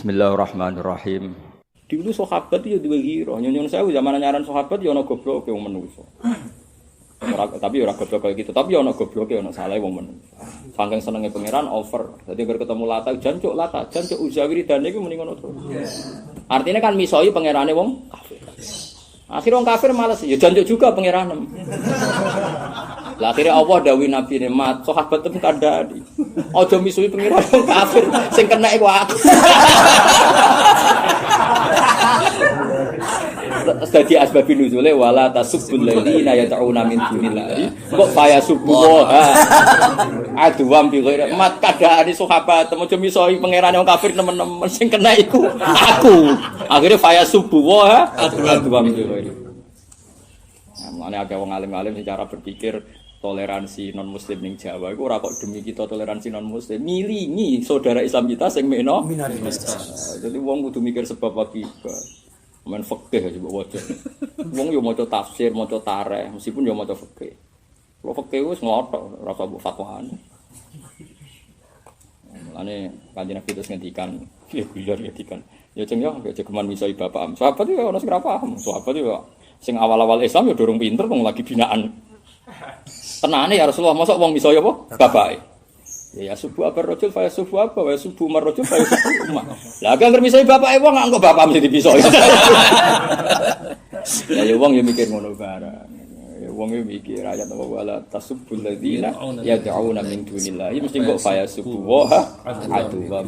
Bismillahirrahmanirrahim. Dulu sahabat itu duwe ira. Nyon sewu zaman nyaran sahabat ya ana gobloke wong menungso. Tapi ora goblok kaya gitu, tapi ana gobloke ana salah wong menungso. Saking senenge pangeran over. Dadi bar ketemu Lata, jancuk Uzawiridane iku muni ngono terus. Artinya kan misoi pangerane wong kafir. Akhire wong kafir males ya jancuk juga pangerane. Lah akhirnya Allah dawuh Nabi Muhammad, sahabat tem kandhani. Aja misuhi pengiran kafir sing kena iku aku. Dadi asbabun nuzule wala tasubbul ladzina yad'una min dunillahi kok faya subuh. Aduwam bi ghairi mat kandhani sahabat aja misuhi pengiran wong kafir nemen-nemen sing kena iku aku. Akhirnya faya subuh aduwam bi ghairi. Mane akeh wong alim-alim secara berpikir toleransi non muslim ning Jawa iku ora kok demi kita toleransi non muslim milingi saudara Islam kita sing meno minoritas. Jadi wong kudu mikir sebab akibat. Men fikih aja mbok waca. Wong yo maca tafsir, maca tarikh, meskipun yo maca fikih. Kalau fikih wis nglothok ora usah mbok fatwaan. Mulane Kanjeng Nabi terus ngendikan, ya guyon ngendikan. Ya ceng yo aja geman misoi bapak. Sahabat yo ono sing ora paham. Sahabat yo sing awal-awal Islam yo durung pinter wong lagi binaan. Tenane ya Rasulullah, mosok wong misaya apa? Bapake. Ya subuh apa rajul fa subuh apa wa subuh marrajul fa subuh umma. Lah kan misaya bapake wong kok bapak mesti dipisoi. Ya wong yo mikir ngono barang. Ya wong yo mikir ayat apa wala tasubbul ladzina yad'una min dunillahi mesti kok fa subuh wa adu wa.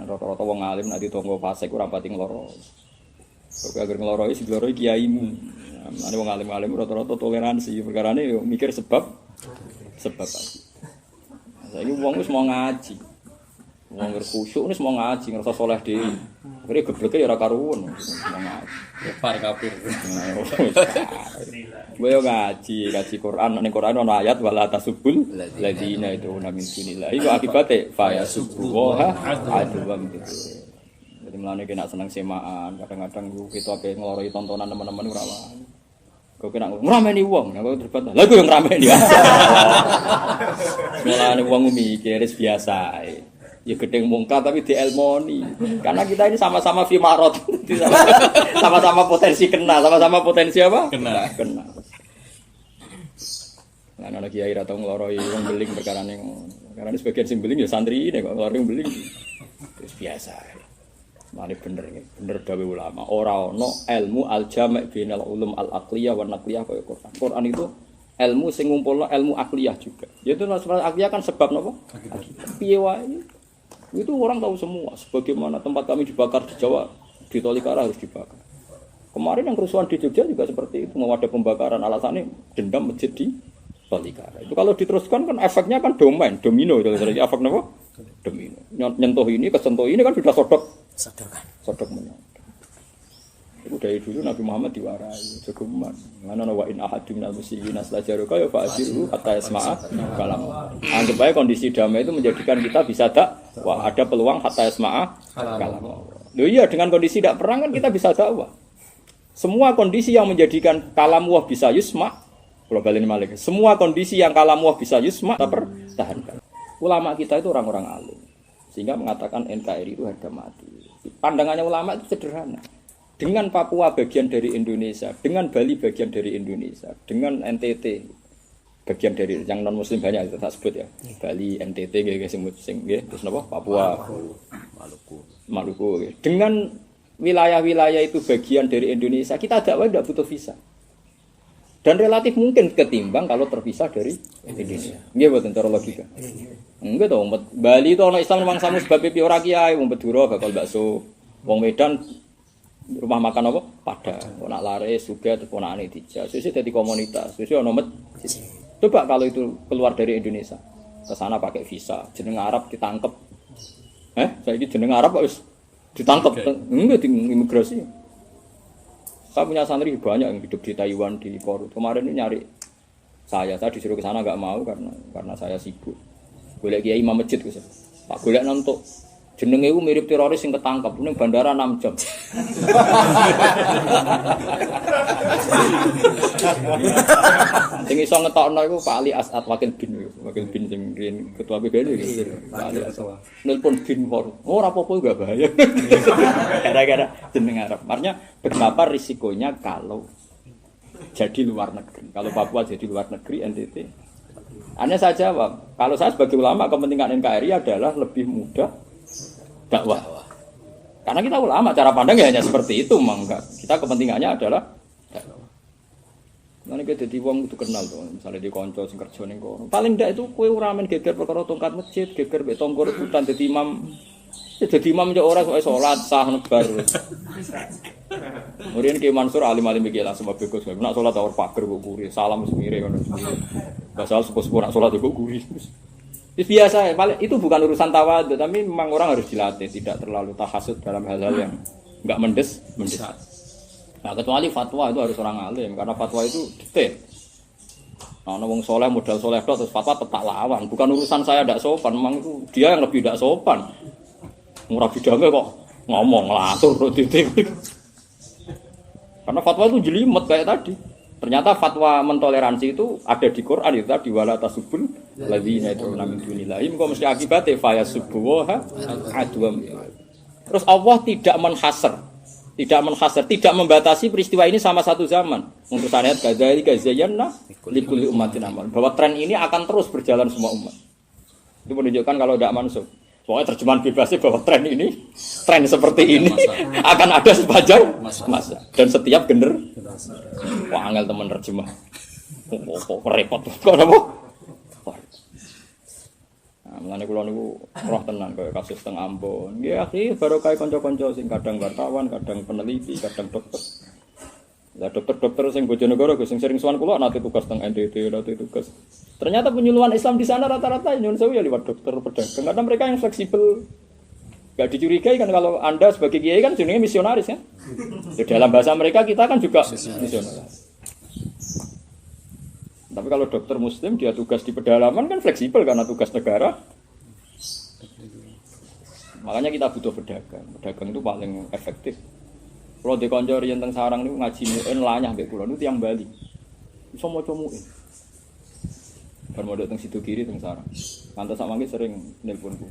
Rata-rata wong alim nek ditonggo fasik ora pati ngloro. Kok agar ngloro iki ngloro kiaimu. Ane wong alim-alim rata-rata toleransi perkarane yo mikir sebab aja. Saiki wong wis mau ngaji. Wong khusyuk wis mau ngaji ngerasa saleh dhewe. Akhire gebleke ya ora karuwen. Mau ngaji. Ya par kafir. Kowe ngaji Quran ning Quran ana ayat wala tasubul ladzina yad'una min dunillahi wa akibate fa yasubbuha aduwam gitu. Jadi melane kena seneng semaan, kadang-kadang kita ape ngloroi tontonan teman-teman ora wae. Kok kena ngrameni wong, aku terbat. Lah iku yo ngrameni. Melane wong mikir biasa ae. Ya gedeng mungkar tapi dielmoni. Karena kita ini sama-sama fi marot. Sama-sama potensi kena, sama-sama potensi apa? Kena. Lah ana kiai ra tau ngloroi wong beling perkarane ngono. Karena sebagian sing beling ya santri ini kok ngloroi beling. Wis biasa ae. Mane bener dawuh ulama ora ana ilmu al-jami' bainal ulum al-aqliyah wan naqliyah kaya Quran. Quran itu ilmu sing ngumpulno ilmu akliyah juga. Yaitu sebab akliyah kan sebab napa? Piye wae. Itu orang tahu semua. Sebagaimana tempat kami dibakar di Jawa, di Tolikara harus dibakar. Kemarin yang kerusuhan di Jogja juga seperti itu, mau ada pembakaran alasannya dendam masjid di Tolikara. Itu kalau diteruskan kan efeknya kan domino itu efek napa? Domino. Nyentuh ini kesentuh ini kan sudah sodok menyodok. Itu dari dulu Nabi Muhammad diwarai jagoman. Ngene wa in ahadun minal muslimin aslajaruka ya fa'jiru hatta yasma'a kalam. Anggap aja kondisi damai itu menjadikan kita bisa dakwah. Ada peluang hatta yasma'a kalam. Loh iya dengan kondisi tidak perang kan kita bisa dakwah. Semua kondisi yang menjadikan kalam wah bisa yusma, kalau balik malik. Semua kondisi yang kalam wah bisa yusma kita pertahankan. Ulama kita itu orang-orang alim. Sehingga mengatakan NKRI itu harga mati. Pandangannya ulama itu sederhana. Dengan Papua bagian dari Indonesia, dengan Bali bagian dari Indonesia, dengan NTT bagian dari yang non muslim banyak kita sebut ya. Bali, NTT terus napa? Papua, Maluku. Dengan wilayah-wilayah itu bagian dari Indonesia, kita dakwah tidak butuh visa. Dan relatif mungkin ketimbang kalau terpisah dari Indonesia. Nggih mboten cara logika. Enggak to, Bali itu ana Islam memang sama sebab piye ora kiai, wong Madura bakal bakso. Wong Medan rumah makan apa? Padang. Nak laris juga ponakane dijak. Sesuk dadi komunitas. Sesuk ana masjid. Coba kalau itu keluar dari Indonesia. Ke sana pakai visa, jeneng Arab ditangkep. Saiki jeneng Arab wis ditangkep. Enggak di imigrasi. Saya punya santri banyak yang hidup di Taiwan, di Korea. Kemarin ini nyari saya disuruh ke sana nggak mau karena saya sibuk. Golek kiai imam masjid gitu. Pak golek nonton. Jenenge iku mirip teroris sing ketangkep ning bandara 6 jam. Sing iso ngetokno iku Pak Ali As'ad Wakil bin sing ketua PBNU iki. Pak Ali As'ad. Nelpon bin for. Oh ora apa-apa enggak bahaya. Gara-gara jeneng Arab. Artinya betapa risikonya kalau jadi luar negeri. Kalau Papua jadi luar negeri NTT. Hanya saya jawab, kalau saya sebagai ulama kepentingan NKRI adalah lebih mudah dakwah. Karena kita ulama, cara pandang ya hanya seperti itu, enggak. Kita kepentingannya adalah dakwah. Nanti kita jadi wong itu kenal tuh, misalnya di konco sing kerja ning kono. Paling ndak itu kowe ora men geger perkara tongkat masjid, geger mbek tonggo rebutan dadi imam. Dadi imam yo ora kok salat sah nebar. Murian Ki Mansur alim-alim iki langsung bagus. Nek salat ora pager kok guri, salam semire ngono. Basal sepuh-sepuh nak salat kok guri. Itu biasa ya, paling itu bukan urusan tawadhu, tapi memang orang harus dilatih tidak terlalu tahasud dalam hal-hal yang enggak mendesak. Nah, kecuali fatwa itu harus orang alim karena fatwa itu detail. Nah, wong soleh modal soleh terus fatwa tetap lawan, bukan urusan saya tidak sopan, memang itu dia yang lebih tidak sopan. Murah bidangnya kok ngomong latur titik. Karena fatwa itu jelimet kayak tadi. Ternyata fatwa mentoleransi itu ada di Quran itu tadi wala tasubul ladzina yad'una min dunillahi kok mesti akibatnya fa yasubbuha adwam. Terus Allah tidak menghasar, tidak membatasi peristiwa ini sama satu zaman. Untuk ayat kadzalika zayyana likulli ummatin amal. Bahwa tren ini akan terus berjalan semua umat. Itu menunjukkan kalau tidak mansukh. Pokoknya terjemahan bebasnya bahwa tren seperti ini akan ada sepanjang masa dan setiap generasi. Wah, angel teman terjemah. Kok repot kok apa? Nah, mulane kula niku roh tenan kaya kasus teng Ambon. Nggih, akhi baru kaya kanca-kanca sing kadang wartawan, kadang peneliti, kadang dokter. Lah dokter-dokter sing Bojonegoro sing sering sowan kula nate tugas teng NTT, nate tugas. Ternyata penyuluhan Islam di sana rata-rata nyuwun sewu ya lewat dokter pedagang. Karena mereka yang fleksibel. Enggak dicurigai kan kalau Anda sebagai kiai kan jenenge misionaris kan. Di dalam bahasa mereka kita kan juga misionaris. Tapi kalau dokter muslim dia tugas di pedalaman kan fleksibel karena tugas negara. Makanya kita butuh pedagang. Pedagang itu paling efektif. Kalau di konco riyen teng sarang niku ngaji muin lanyah mbek kula niku tiyang Bali. Iso maca muin. Bar modok teng situ kiri teng sarang. Kantos sak mangke sering nelponku.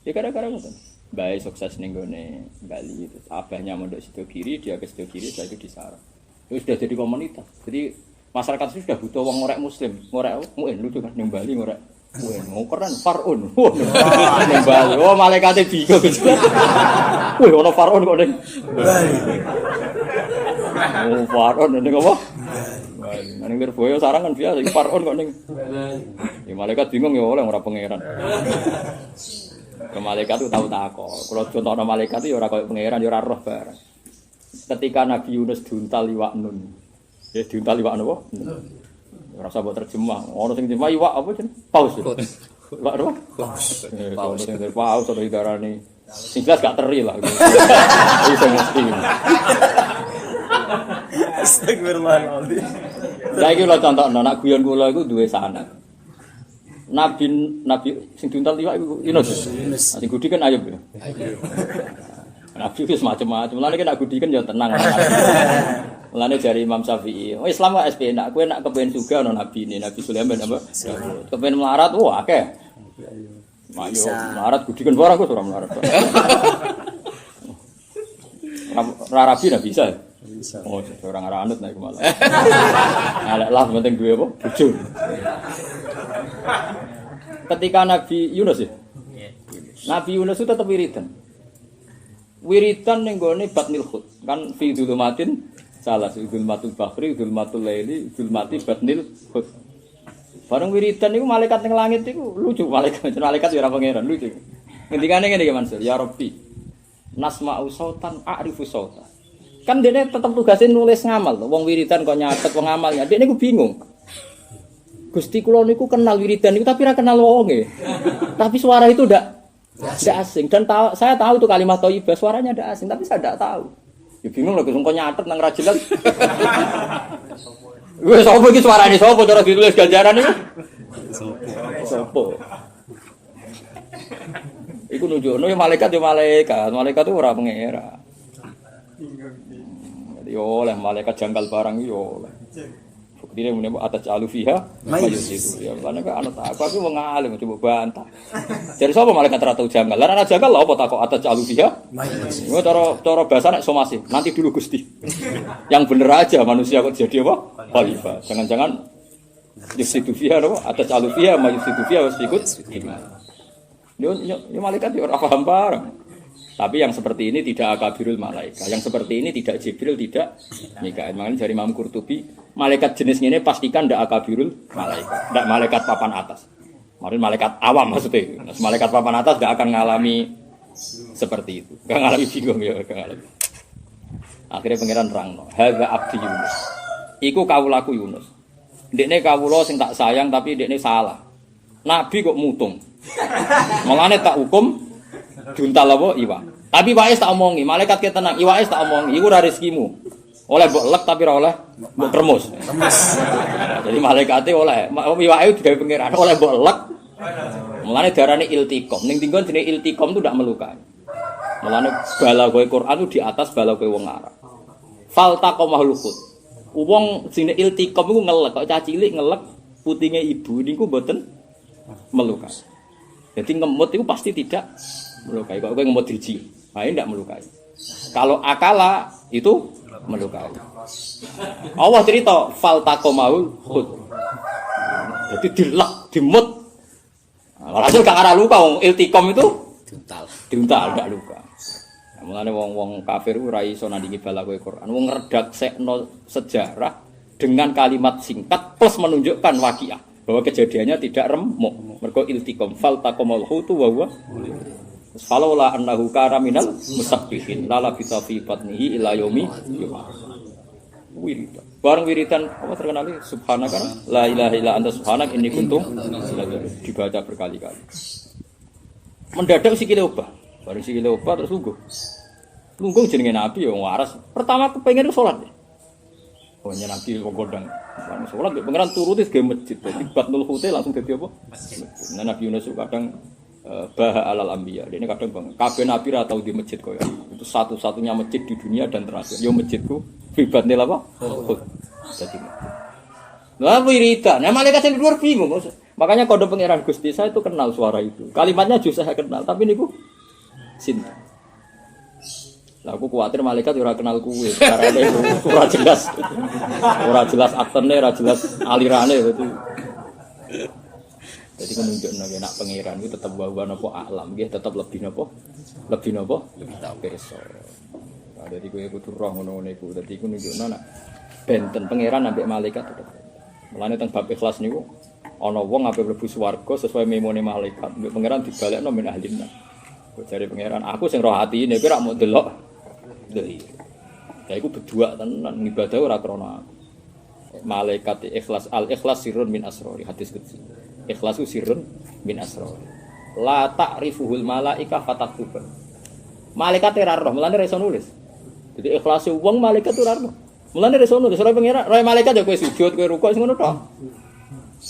Ya gara-gara ngoten. Bae sukses ning gone Bali itu. Abahnya mondok situ kiri, dia ke situ kiri, saya itu di sarang. Itu sudah jadi komunitas. Jadi masyarakat itu sudah butuh wong ngorek muslim, ngorek muin lucu kan ning Bali ngorek. Wah, keren Faraun. Ning Bali. Oh, malaikate bingung. Wih, ono Faraun kok ning Bali. Oh, Faraun ning apa? Bali. Ning Lirboyo sarang kan biasa iki Faraun kok ning Bali. Ya malaikat bingung ya oleh ora pangeran. Ke malaikat itu tahu takok. Kalau contohna malaikat itu ya ora koyo pangeran ya ora roh bareng. Ketika Nabi Yunus diuntal iwak nun. Ya diuntal iwak napa? Rasa buat terjemah. Orang sing terjemah iwak apa jeneng? Paus. Iwak apa? Paus. Paus sing paus atau idarane. Sing jelas gak teri lah. Iso mesti. Astagfirullahaladzim. Lah iki lho contohno nak guyon kula iku duwe sanad. Nabi sing diuntal iwak iku Yunus. Sing gudi kan Ayub. Nabi wis macam-macam. Mulane nek gudi kan ya tenang. Mulane jari Imam Syafi'i, oh Islam kok SP nak kowe nak kepen juga ono nabi ini, Nabi Sulaiman apa? Kepen melarat, wah akeh. Mayo melarat gudikan barang kok ora melarat. Rabi ora bisa. Bisa. Oh, orang arah anut naik malah. Ngalek lah penting duwe apa? Bojo. Ketika Nabi Yunus ya. Nabi Yunus itu tetap wiridan. Wiridan ning gone batnil khut. Kan fi dzulumatin salah dzulmatul bahri, dzulmatul laili, dzulmati batnil khut. Bareng wiridan niku malaikat ning langit niku lucu malaikat ya ora pangeran lucu. Ngendikane ngene iki Mansur, ya Rabbi. Nasma'u sautan a'rifu sautan. Kan dene tetep tugasnya nulis ngamal to. Wong wiridan kok nyatet wong ngamalnya. Dene niku bingung. Gusti kula niku kenal wiridan niku tapi ora kenal wonge. Tapi suara itu ndak asing dan saya tahu tuh kalimat thayyibah suaranya ndak asing tapi saya ndak tahu. Ya bingung lho kok nyatet nang ra jelas. Wes sapa iki suarane sapa cara ditulis ganjaran niku? Sapa? Iku nunjukno ya malaikat itu ora pangeran. Yo oleh malaikat jangkal barang yo oleh. Buktine mune atas alufiha mayus itu. Ya kan ana aku wong alim coba bantah. Jadi sapa malaikat ra tau jangkal? Lah ana jangkal lha apa takok atas alufiha? Mayus. Yo cara bahasa nek somasi, nanti dulu Gusti. Yang bener aja manusia kok jadi apa? Khalifah. Jangan-jangan yusidu fiha apa? Atas alufiha mayus itu fiha wis ikut. Yo malaikat yo ora paham bareng. Tapi yang seperti ini tidak akabirul malaikat. Yang seperti ini tidak Jibril, tidak Mikail. Makanya dari Imam Qurtubi, malaikat jenis ini pastikan tidak akabirul malaikat. Tidak malaikat papan atas. Maksudnya malaikat awam maksudnya. Malaikat papan atas tidak akan mengalami seperti itu. Tidak mengalami bingung ya. Akhirnya pangeran rangno. Hadza abdi Yunus. Iku kawulaku Yunus. Dekne kawula sing tak sayang tapi dekne salah. Nabi kok mutung. Mulane tak hukum juntal apa iwa. Tapi wae tak omongi, malaikat ke tenang, iwa tak omongi, iku ora rezekimu. Oleh mbok lek tapi ora oleh mbok kremus. Jadi malaikate oleh, iwake digawe pangeran, oleh mbok lek. Mulane diarani iltiqom. Ning tinggon jenenge iltiqom itu ndak melukai. Mulane balagoe Quran itu di atas balagoe wong Arab. Faltaqamahul khut. Wong jenenge iltiqom iku ngelek, kok cah cilik ngelek putinge ibu niku mboten melukai. Jadi ngemut itu pasti tidak melukai. Kalau ngemut driji, nah ini tidak melukai. Kalau akala itu melukai. Allah cerita faltaqamaul khut. Jadi dilek, dimut. Walhasil gak ada luka, iltikom itu diuntal, tidak luka. Mulane wong kafir ora iso nandingi balagoe Quran. Wong ngredaksekno sejarah dengan kalimat singkat plus menunjukkan waqiah bahwa kejadiannya tidak remuk. Mergo iltikom faltaqamul hutu wa huwa falaula annahu kana minal musabbihin la labisa fi batnihi ila yaumi wiridan. Bareng wiridan apa terkenal subhanaka la ilaha illa anta subhanak inni kuntu dibaca berkali-kali. Mendadak sikile obah. Bareng sikile obah terus lungguh jenenge Nabi ya waras. Pertama kepengin salat. Oh Nabi kok godang. Bareng salat pengeran turuti ge masjid. Dadi batnul huti langsung dadi apa? Masjid. Nah Nabi Yunus kadang baha alal anbiya. Ini kadang bang kabeh nabi ra tau di masjid koyo. Itu satu-satunya masjid di dunia dan terakhir. Yo masjidku fi batnil apa? Jadi. Lah wiridan. Nah malaikat sing luar bingung. Makanya kode pangeran Gusti saya itu kenal suara itu. Kalimatnya juga saya kenal, tapi niku cinta. Lah aku kuwatir malaikat ora kenal kuwe. Carane ora jelas. Ora jelas aktene, ora jelas alirane gitu. Jadi menunjukno nek pangeran itu tetap bahwa napa alam nggih tetap lebih napa? Lebih napa? Lebih tak pirsa. Nah, dadi kowe kudu roh ngono-ngono iku. Dadi iku nunjukno nek benten pangeran ambek malaikat tetep. Mulane teng bab ikhlas niku ana wong ape mlebu swarga sesuai memone malaikat. Mbek pangeran dibalekno min ahlina. Jare pangeran, aku sing roh atine kowe rak mau delok. Dadi. Ya iku berdua tenan ibadah ora krana aku. Malaikat ikhlas al-ikhlas sirrun min asrori hadis qudsi. Ikhlasu sirrun min asrori. La ta'rifuhul malaika fataktuban. Malaikat ora roh, mulane ra iso nulis. Jadi ikhlase wong malaikat ora roh. Mulane ra iso nulis, ora pengira, roh malaikat ya kowe sujud, kowe rukuk sing ngono tok.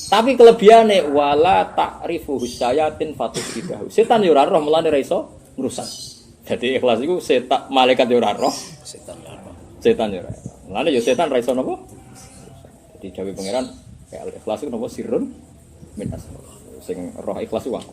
Tapi kelebihane wala ta'rifuhus syayatin fatusidahu. Setan ya ora roh, mulane ra iso ngrusak. Jadi ikhlas iku setan malaikat ya ora roh, setan ya roh. Setan ya ora. Mulane ya setan ra iso napa? Jadi dawuh pangeran kayak al-ikhlas itu napa sirrun min asrar. Sing roh ikhlas wae.